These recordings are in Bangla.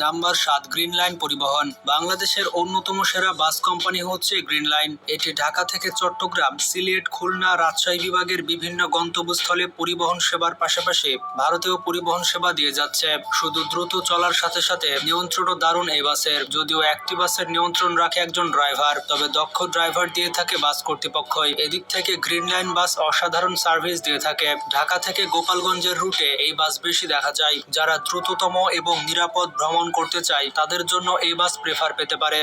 নাম্বার 7, গ্রিন লাইন পরিবহন। বাংলাদেশের অন্যতম সেরা বাস কোম্পানি হচ্ছে গ্রিন লাইন। এটি ঢাকা থেকে চট্টগ্রাম, সিলেট, খুলনা, রাজশাহী বিভাগের বিভিন্ন গন্তব্যস্থলে পরিবহন সেবার পাশাপাশি ভারতীয় পরিবহন সেবা দিয়ে যাচ্ছে। শুধু দ্রুত চলার সাথে সাথে নিয়ন্ত্রণও দারুণ এই বাসের। যদিও একটি বাসের নিয়ন্ত্রণ রাখে একজন ড্রাইভার, তবে দক্ষ ড্রাইভার দিয়ে থাকে বাস কর্তৃপক্ষই। এদিক থেকে গ্রিন লাইন বাস অসাধারণ সার্ভিস দিয়ে থাকে। ঢাকা থেকে গোপালগঞ্জের রুটে এই বাস বেশি দেখা যায়। যারা দ্রুততম এবং নিরাপদ ভ্রমণ করতে চায় তাদের জন্য এই বাস প্রেফার পেতে পারে।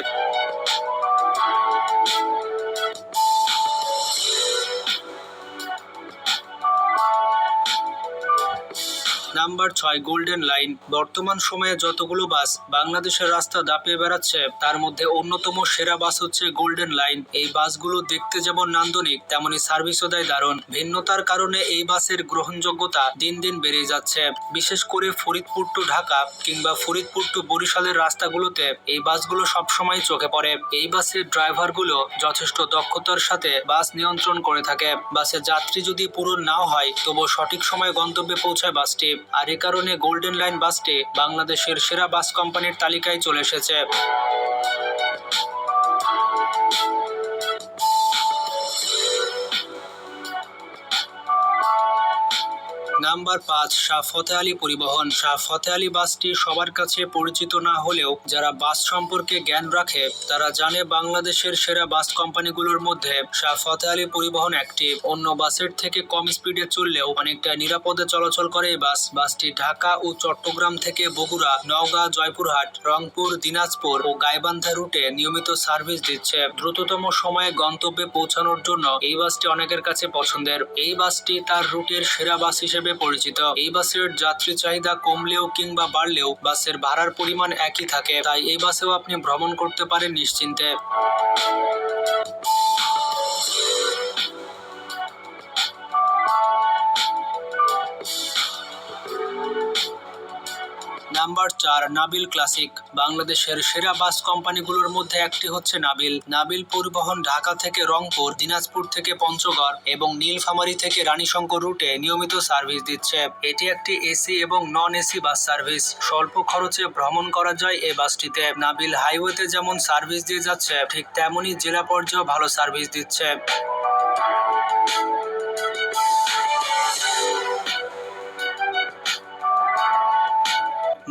Number 6, golden line. বর্তমান সময়ে যতগুলো বাস বাংলাদেশের রাস্তা দাপিয়ে বেড়াচ্ছে তার মধ্যে অন্যতম সেরা বাস হচ্ছে গোল্ডেন লাইন। এই বাসগুলো দেখতে যেমন নান্দনিক তেমনি সার্ভিসও দেয় দারুণ। ভিন্নতার কারণে এই বাসের গ্রহণযোগ্যতা দিন দিন বেড়ে যাচ্ছে। বিশেষ করে ফরিদপুর টু ঢাকা কিংবা ফরিদপুর টু বরিশালের রাস্তাগুলোতে এই বাসগুলো সবসময় চোখে পড়ে। এই বাসের ড্রাইভারগুলো যথেষ্ট দক্ষতার সাথে বাস নিয়ন্ত্রণ করে থাকে। বাসে যাত্রী যদি পূরণ নাও হয় তবু সঠিক সময়ে গন্তব্যে পৌঁছায় বাসটি। আর এ কারণে গোল্ডেন লাইন বাসটি বাংলাদেশের সেরা বাস কোম্পানির তালিকায় চলে এসেছে। নাম্বার 5, শাহ ফতেহ আলী পরিবহন। শাহ ফতেহ আলী বাসটি সবার কাছে পরিচিত না হলেও যারা বাস সম্পর্কে জ্ঞান রাখে তারা জানে বাংলাদেশের সেরা বাস কোম্পানিগুলোর মধ্যে শাহ ফতেহ আলী পরিবহন একটি। অন্য বাসের থেকে কম স্পিডে চললেও অনেকটা নিরাপদে চলাচল করে এই বাসটি ঢাকা ও চট্টগ্রাম থেকে বগুড়া, নওগাঁ, জয়পুরহাট, রংপুর, দিনাজপুর ও গাইবান্ধা রুটে নিয়মিত সার্ভিস দিচ্ছে। দ্রুততম সময়ে গন্তব্যে পৌঁছানোর জন্য এই বাসটি অনেকের কাছে পছন্দের। এই বাসটি তার রুটের সেরা বাস হিসেবে পরিচিত। এই বাসের যাত্রী চাহিদা কমলেও কিংবা বাড়লেও বাসের ভাড়ার পরিমাণ একই থাকে, তাই এই বাসেও আপনি ভ্রমণ করতে পারেন নিশ্চিন্তে। Number 4, Nabil classic. বাংলাদেশের সেরা বাস কোম্পানিগুলোর মধ্যে একটি হচ্ছে নাবিল পরিবহন ঢাকা থেকে রংপুর, দিনাজপুর থেকে পঞ্চগড় এবং নীলফামারী থেকে রানীশঙ্কর রুটে নিয়মিত সার্ভিস দিচ্ছে। এটি একটি এসি এবং নন এসি বাস সার্ভিস। স্বল্প খরচে ভ্রমণ করা যায় এই বাসটিতে। নাবিল হাইওয়েতে যেমন সার্ভিস দিয়ে যাচ্ছে ঠিক তেমনই জেলা পর্যায়েও ভালো সার্ভিস দিচ্ছে।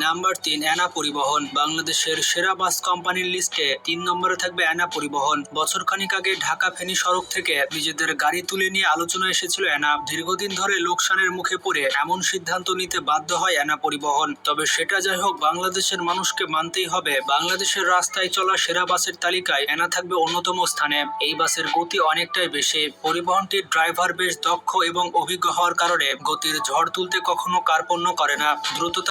নাম্বার 3, অ্যানা পরিবহন। বাংলাদেশের সেরা বাস কোম্পানির লিস্টে 3 নম্বরে থাকবে অ্যানা পরিবহন। বছরখানেক আগে ঢাকা ফেনী সড়ক থেকে নিজেদের গাড়ি তুলে নিয়ে আলোচনা এসেছিল অ্যানা। দীর্ঘদিন ধরে লোকসানের মুখে পড়ে এমন সিদ্ধান্ত নিতে বাধ্য হয় অ্যানা পরিবহন। তবে সেটা যাই হোক, বাংলাদেশের মানুষকে মানতেই হবে বাংলাদেশের রাস্তায় চলা সেরা বাসের তালিকায় অ্যানা থাকবে অন্যতম স্থানে। এই বাসের গতি অনেকটাই বেশি। পরিবহনটির ড্রাইভার বেশ দক্ষ এবং অভিজ্ঞ হওয়ার কারণে গতির ঝড় তুলতে কখনো কার্পণ্য করে না। দ্রুততা